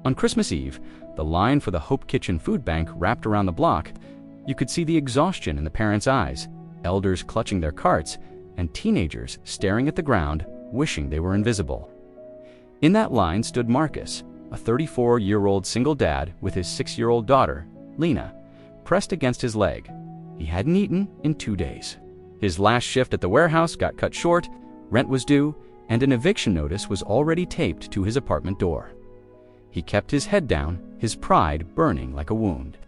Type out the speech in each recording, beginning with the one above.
On Christmas Eve, the line for the Hope Kitchen food bank wrapped around the block. You could see the exhaustion in the parents' eyes, elders clutching their carts, and teenagers staring at the ground, wishing they were invisible. In that line stood Marcus, a 34-year-old single dad with his 6-year-old daughter, Lena, pressed against his leg. He hadn't eaten in 2 days. His last shift at the warehouse got cut short, rent was due, and an eviction notice was already taped to his apartment door. He kept his head down, his pride burning like a wound.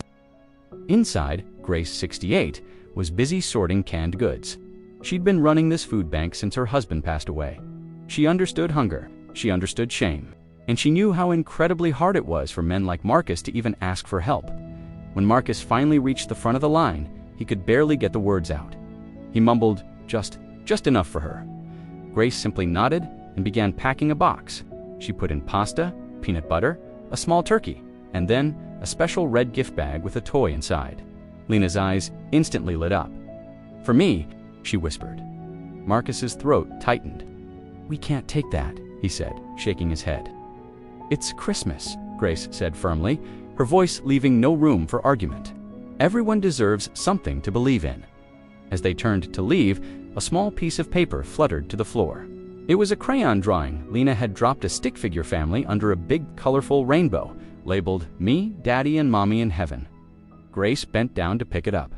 Inside, Grace, 68, was busy sorting canned goods. She'd been running this food bank since her husband passed away. She understood hunger, she understood shame, and she knew how incredibly hard it was for men like Marcus to even ask for help. When Marcus finally reached the front of the line, he could barely get the words out. He mumbled, just enough for her. Grace simply nodded and began packing a box. She put in pasta, peanut butter, a small turkey, and then a special red gift bag with a toy inside. Lena's eyes instantly lit up. "For me," she whispered. Marcus's throat tightened. "We can't take that," he said, shaking his head. "It's Christmas," Grace said firmly, her voice leaving no room for argument. "Everyone deserves something to believe in." As they turned to leave, a small piece of paper fluttered to the floor. It was a crayon drawing. Lena had dropped a stick figure family under a big, colorful rainbow, labeled "Me, Daddy, and Mommy in Heaven." Grace bent down to pick it up.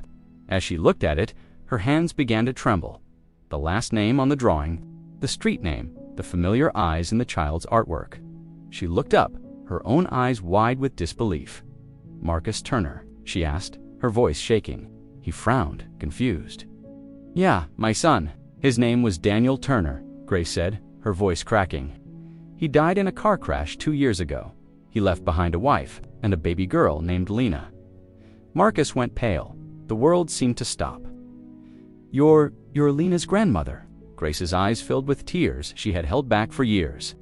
As she looked at it, her hands began to tremble. The last name on the drawing, the street name, the familiar eyes in the child's artwork. She looked up, her own eyes wide with disbelief. "Marcus Turner?" she asked, her voice shaking. He frowned, confused. "Yeah, my son. His name was Daniel Turner," Grace said, her voice cracking. "He died in a car crash 2 years ago. He left behind a wife and a baby girl named Lena." Marcus went pale. The world seemed to stop. You're Lena's grandmother." Grace's eyes filled with tears she had held back for years.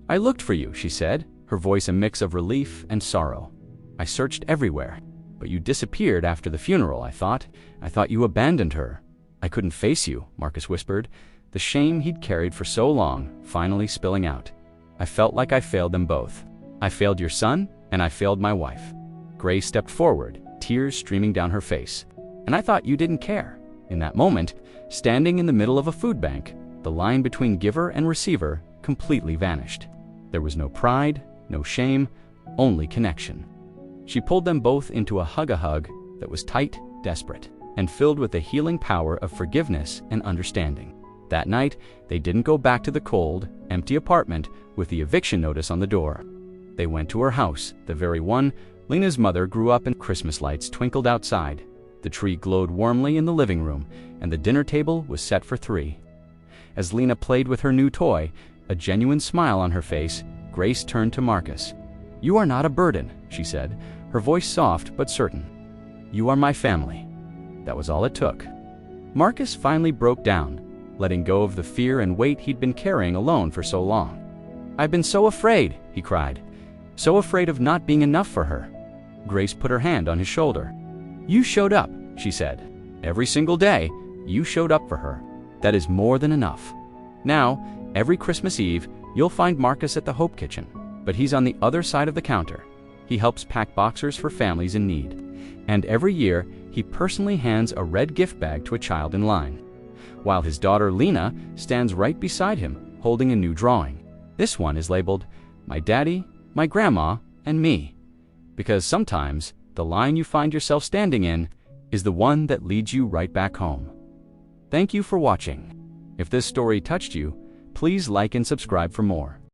"I looked for you," she said, her voice a mix of relief and sorrow. "I searched everywhere, but you disappeared after the funeral. I thought you abandoned her." "I couldn't face you," Marcus whispered, the shame he'd carried for so long finally spilling out. "I felt like I failed them both. I failed your son, and I failed my wife." Grace stepped forward, tears streaming down her face. "And I thought you didn't care." In that moment, standing in the middle of a food bank, the line between giver and receiver completely vanished. There was no pride, no shame, only connection. She pulled them both into a hug that was tight, desperate, and filled with the healing power of forgiveness and understanding. That night, they didn't go back to the cold, empty apartment with the eviction notice on the door. They went to her house, the very one Lena's mother grew up in. Christmas lights twinkled outside. The tree glowed warmly in the living room, and the dinner table was set for 3. As Lena played with her new toy, a genuine smile on her face, Grace turned to Marcus. "You are not a burden," she said, her voice soft but certain. "You are my family." That was all it took. Marcus finally broke down, letting go of the fear and weight he'd been carrying alone for so long. "I've been so afraid," he cried. "So afraid of not being enough for her." Grace put her hand on his shoulder. "You showed up," she said. "Every single day, you showed up for her. That is more than enough. Now, every Christmas Eve, you'll find Marcus at the Hope Kitchen, but he's on the other side of the counter. He helps pack boxers for families in need. And every year, he personally hands a red gift bag to a child in line, while his daughter Lena stands right beside him, holding a new drawing. This one is labeled, 'My Daddy, My Grandma, and Me,' because sometimes the line you find yourself standing in is the one that leads you right back home." Thank you for watching. If this story touched you, please like and subscribe for more.